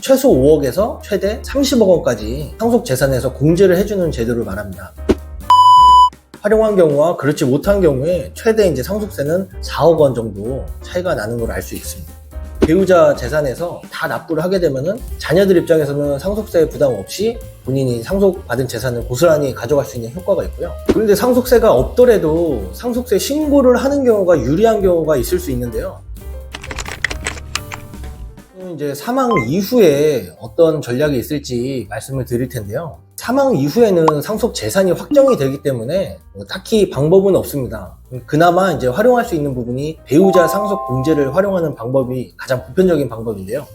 최소 5억에서 최대 30억 원까지 상속 재산에서 공제를 해주는 제도를 말합니다. 활용한 경우와 그렇지 못한 경우에 최대 상속세는 4억 원 정도 차이가 나는 걸 알 수 있습니다. 배우자 재산에서 다 납부를 하게 되면은 자녀들 입장에서는 상속세 부담 없이 본인이 상속받은 재산을 고스란히 가져갈 수 있는 효과가 있고요. 그런데 상속세가 없더라도 상속세 신고를 하는 경우가 유리한 경우가 있을 수 있는데요. 이제 사망 이후에 어떤 전략이 있을지 말씀을 드릴 텐데요. 사망 이후에는 상속 재산이 확정이 되기 때문에 딱히 방법은 없습니다. 그나마 활용할 수 있는 부분이 배우자 상속 공제를 활용하는 방법이 가장 보편적인 방법인데요.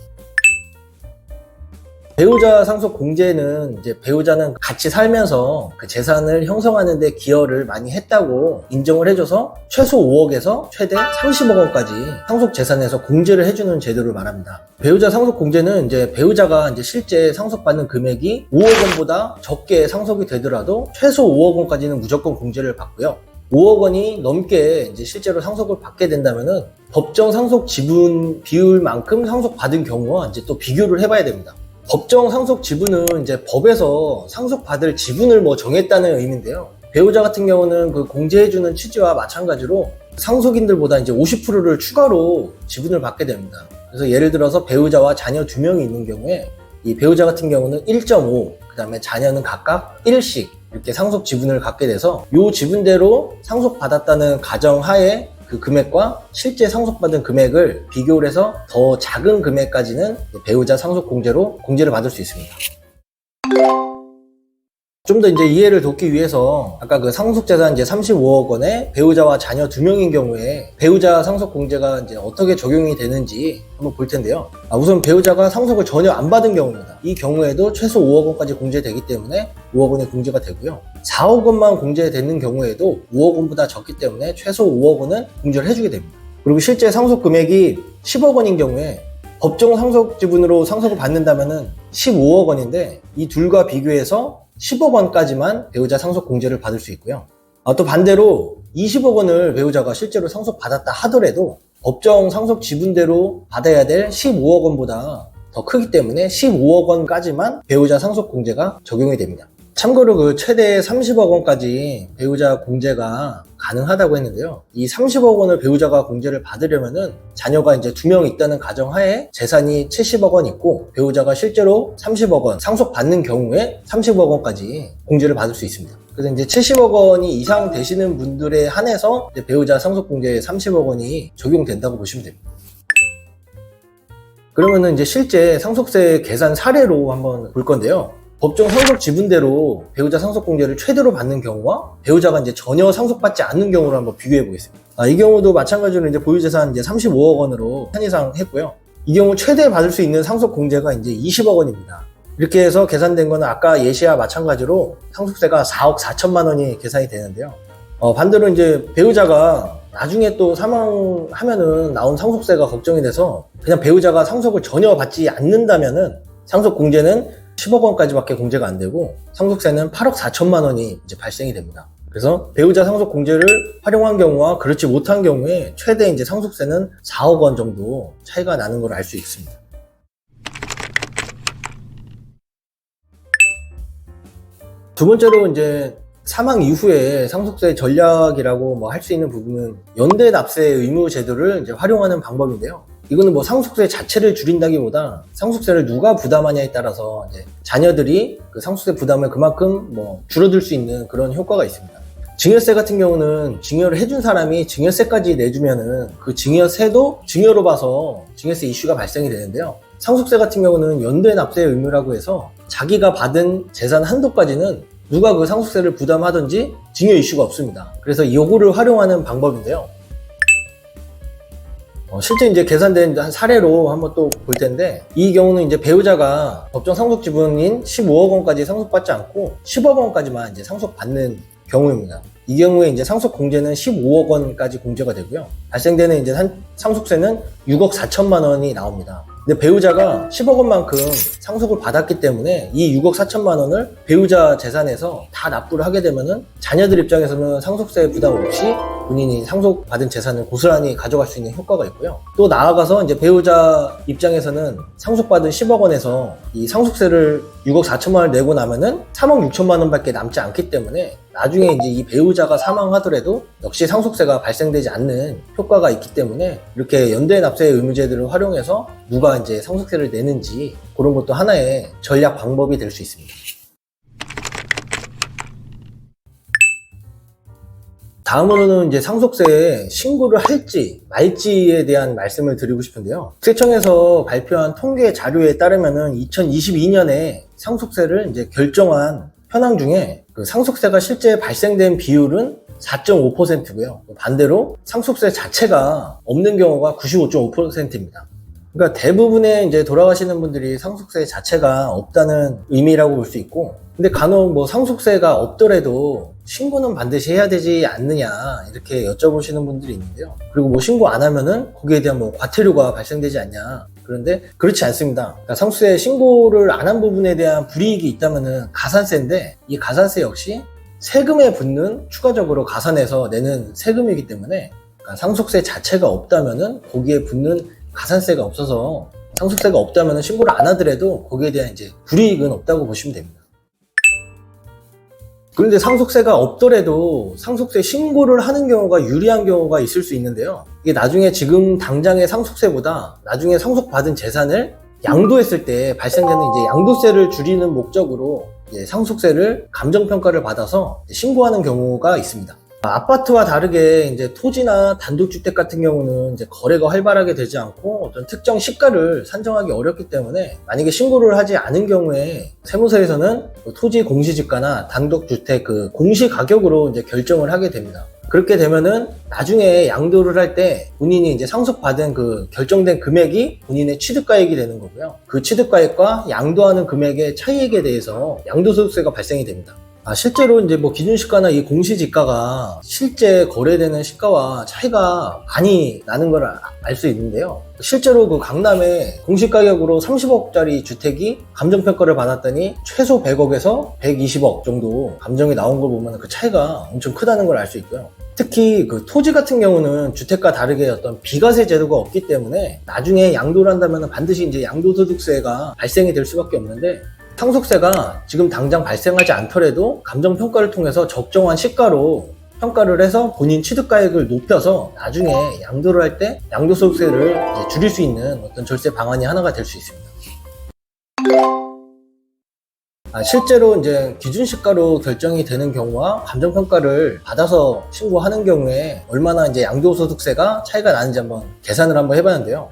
배우자 상속 공제는 배우자는 같이 살면서 그 재산을 형성하는 데 기여를 많이 했다고 인정을 해줘서 최소 5억에서 최대 30억 원까지 상속 재산에서 공제를 해주는 제도를 말합니다. 배우자 상속 공제는 배우자가 실제 상속받는 금액이 5억 원보다 적게 상속이 되더라도 최소 5억 원까지는 무조건 공제를 받고요. 5억 원이 넘게 실제로 상속을 받게 된다면은 법정 상속 지분 비율만큼 상속받은 경우와 또 비교를 해봐야 됩니다. 법정 상속 지분은 법에서 상속받을 지분을 정했다는 의미인데요. 배우자 같은 경우는 그 공제해주는 취지와 마찬가지로 상속인들보다 50%를 추가로 지분을 받게 됩니다. 그래서 예를 들어서 배우자와 자녀 2명이 있는 경우에 이 배우자 같은 경우는 1.5, 그 다음에 자녀는 각각 1씩 이렇게 상속 지분을 갖게 돼서 이 지분대로 상속받았다는 가정하에 그 금액과 실제 상속받은 금액을 비교를 해서 더 작은 금액까지는 배우자 상속 공제로 공제를 받을 수 있습니다. 좀 더 이해를 돕기 위해서 아까 그 상속재산 35억 원에 배우자와 자녀 2명인 경우에 배우자 상속 공제가 어떻게 적용이 되는지 한번 볼 텐데요. 우선 배우자가 상속을 전혀 안 받은 경우입니다. 이 경우에도 최소 5억 원까지 공제되기 때문에 5억 원이 공제가 되고요. 4억 원만 공제되는 경우에도 5억 원보다 적기 때문에 최소 5억 원은 공제를 해주게 됩니다. 그리고 실제 상속 금액이 10억 원인 경우에 법정 상속 지분으로 상속을 받는다면은 15억 원인데 이 둘과 비교해서 10억 원까지만 배우자 상속 공제를 받을 수 있고요. 또 반대로 20억 원을 배우자가 실제로 상속받았다 하더라도 법정 상속 지분대로 받아야 될 15억 원보다 더 크기 때문에 15억 원까지만 배우자 상속 공제가 적용이 됩니다. 참고로 그 최대 30억 원까지 배우자 공제가 가능하다고 했는데요. 이 30억 원을 배우자가 공제를 받으려면은 자녀가 2명 있다는 가정하에 재산이 70억 원 있고 배우자가 실제로 30억 원 상속받는 경우에 30억 원까지 공제를 받을 수 있습니다. 그래서 70억 원이 이상 되시는 분들에 한해서 배우자 상속 공제에 30억 원이 적용된다고 보시면 됩니다. 그러면은 실제 상속세 계산 사례로 한번 볼 건데요. 법정 상속 지분대로 배우자 상속 공제를 최대로 받는 경우와 배우자가 전혀 상속받지 않는 경우를 한번 비교해 보겠습니다. 이 경우도 마찬가지로 보유재산 35억 원으로 한이상 했고요. 이 경우 최대 받을 수 있는 상속 공제가 20억 원입니다. 이렇게 해서 계산된 거는 아까 예시와 마찬가지로 상속세가 4억 4천만 원이 계산이 되는데요. 반대로 배우자가 나중에 또 사망하면은 나온 상속세가 걱정이 돼서 그냥 배우자가 상속을 전혀 받지 않는다면은 상속 공제는 10억 원까지밖에 공제가 안 되고 상속세는 8억 4천만 원이 발생이 됩니다. 그래서 배우자 상속 공제를 활용한 경우와 그렇지 못한 경우에 최대 상속세는 4억 원 정도 차이가 나는 걸 알 수 있습니다. 두 번째로 사망 이후에 상속세 전략이라고 할 수 있는 부분은 연대 납세 의무 제도를 활용하는 방법인데요. 이거는 상속세 자체를 줄인다기보다 상속세를 누가 부담하냐에 따라서 자녀들이 그 상속세 부담을 그만큼 줄어들 수 있는 그런 효과가 있습니다. 증여세 같은 경우는 증여를 해준 사람이 증여세까지 내주면은 그 증여세도 증여로 봐서 증여세 이슈가 발생이 되는데요. 상속세 같은 경우는 연대 납세 의무라고 해서 자기가 받은 재산 한도까지는 누가 그 상속세를 부담하든지 증여 이슈가 없습니다. 그래서 이거를 활용하는 방법인데요. 실제 계산된 사례로 한번 또 볼 텐데 이 경우는 배우자가 법정 상속 지분인 15억 원까지 상속받지 않고 10억 원까지만 상속받는 경우입니다. 이 경우에 상속 공제는 15억 원까지 공제가 되고요. 발생되는 상속세는 6억 4천만 원이 나옵니다. 근데 배우자가 10억 원만큼 상속을 받았기 때문에 이 6억 4천만 원을 배우자 재산에서 다 납부를 하게 되면은 자녀들 입장에서는 상속세 부담 없이 본인이 상속받은 재산을 고스란히 가져갈 수 있는 효과가 있고요. 또 나아가서 이제 배우자 입장에서는 상속받은 10억 원에서 이 상속세를 6억 4천만 원을 내고 나면은 3억 6천만 원밖에 남지 않기 때문에 나중에 이제 이 배우자가 사망하더라도 역시 상속세가 발생되지 않는 효과가 있기 때문에 이렇게 연대 납세 의무제도를 활용해서 누가 이제 상속세를 내는지 그런 것도 하나의 전략 방법이 될 수 있습니다. 다음으로는 이제 상속세에 신고를 할지 말지에 대한 말씀을 드리고 싶은데요. 세청에서 발표한 통계 자료에 따르면은 2022년에 상속세를 이제 결정한 현황 중에 그 상속세가 실제 발생된 비율은 4.5%고요. 반대로 상속세 자체가 없는 경우가 95.5%입니다. 그러니까 대부분의 이제 돌아가시는 분들이 상속세 자체가 없다는 의미라고 볼 수 있고, 근데 간혹 뭐 상속세가 없더라도 신고는 반드시 해야 되지 않느냐 이렇게 여쭤보시는 분들이 있는데요. 그리고 뭐 신고 안 하면은 거기에 대한 뭐 과태료가 발생되지 않냐. 그런데 그렇지 않습니다. 그러니까 상속세 신고를 안 한 부분에 대한 불이익이 있다면은 가산세인데, 이 가산세 역시 세금에 붙는 추가적으로 가산해서 내는 세금이기 때문에, 그러니까 상속세 자체가 없다면은 거기에 붙는 가산세가 없어서 상속세가 없다면 신고를 안 하더라도 거기에 대한 이제 불이익은 없다고 보시면 됩니다. 그런데 상속세가 없더라도 상속세 신고를 하는 경우가 유리한 경우가 있을 수 있는데요. 이게 나중에 지금 당장의 상속세보다 나중에 상속받은 재산을 양도했을 때 발생되는 이제 양도세를 줄이는 목적으로 이제 상속세를 감정평가를 받아서 신고하는 경우가 있습니다. 아파트와 다르게 이제 토지나 단독주택 같은 경우는 이제 거래가 활발하게 되지 않고 어떤 특정 시가를 산정하기 어렵기 때문에 만약에 신고를 하지 않은 경우에 세무서에서는 토지 공시지가나 단독주택 그 공시가격으로 이제 결정을 하게 됩니다. 그렇게 되면은 나중에 양도를 할 때 본인이 이제 상속받은 그 결정된 금액이 본인의 취득가액이 되는 거고요. 그 취득가액과 양도하는 금액의 차이액에 대해서 양도소득세가 발생이 됩니다. 실제로 이제 뭐 기준시가나 이 공시지가가 실제 거래되는 시가와 차이가 많이 나는 걸 알 수 있는데요. 실제로 그 강남에 공시가격으로 30억짜리 주택이 감정평가를 받았더니 최소 100억에서 120억 정도 감정이 나온 걸 보면 그 차이가 엄청 크다는 걸 알 수 있고요. 특히 그 토지 같은 경우는 주택과 다르게 어떤 비과세 제도가 없기 때문에 나중에 양도를 한다면 반드시 이제 양도소득세가 발생이 될 수밖에 없는데, 상속세가 지금 당장 발생하지 않더라도 감정평가를 통해서 적정한 시가로 평가를 해서 본인 취득가액을 높여서 나중에 양도를 할 때 양도소득세를 이제 줄일 수 있는 어떤 절세 방안이 하나가 될 수 있습니다. 실제로 이제 기준시가로 결정이 되는 경우와 감정평가를 받아서 신고하는 경우에 얼마나 이제 양도소득세가 차이가 나는지 한번 계산을 한번 해봤는데요.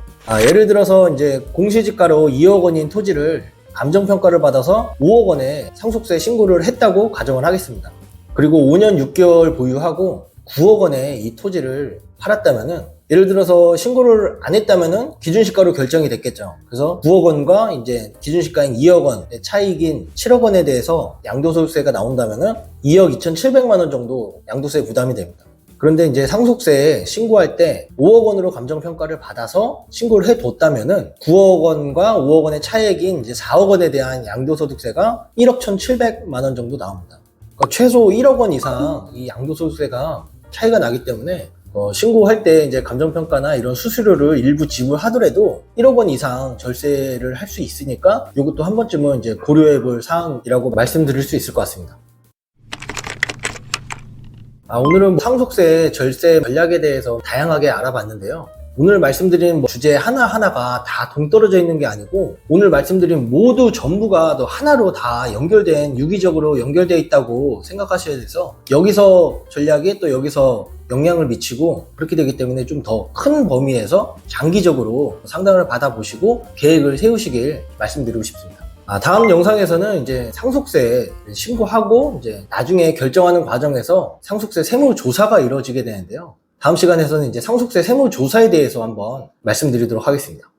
예를 들어서 이제 공시지가로 2억 원인 토지를 감정평가를 받아서 5억 원에 상속세 신고를 했다고 가정을 하겠습니다. 그리고 5년 6개월 보유하고 9억 원에 이 토지를 팔았다면은, 예를 들어서 신고를 안 했다면은 기준시가로 결정이 됐겠죠. 그래서 9억 원과 이제 기준시가인 2억 원의 차익인 7억 원에 대해서 양도소득세가 나온다면은 2억 2,700만 원 정도 양도세 부담이 됩니다. 그런데 이제 상속세 신고할 때 5억 원으로 감정평가를 받아서 신고를 해뒀다면은 9억 원과 5억 원의 차액인 이제 4억 원에 대한 양도소득세가 1억 1,700만 원 정도 나옵니다. 그러니까 최소 1억 원 이상 이 양도소득세가 차이가 나기 때문에 신고할 때 이제 감정평가나 이런 수수료를 일부 지불하더라도 1억 원 이상 절세를 할 수 있으니까 이것도 한 번쯤은 이제 고려해 볼 사항이라고 말씀드릴 수 있을 것 같습니다. 오늘은 상속세 절세 전략에 대해서 다양하게 알아봤는데요. 오늘 말씀드린 주제 하나하나가 다 동떨어져 있는 게 아니고, 오늘 말씀드린 모두 전부가 하나로 다 연결된, 유기적으로 연결되어 있다고 생각하셔야 돼서 여기서 전략이 또 여기서 영향을 미치고 그렇게 되기 때문에 좀 더 큰 범위에서 장기적으로 상담을 받아보시고 계획을 세우시길 말씀드리고 싶습니다. 다음 영상에서는 이제 상속세 신고하고 이제 나중에 결정하는 과정에서 상속세 세무조사가 이루어지게 되는데요. 다음 시간에서는 이제 상속세 세무조사에 대해서 한번 말씀드리도록 하겠습니다.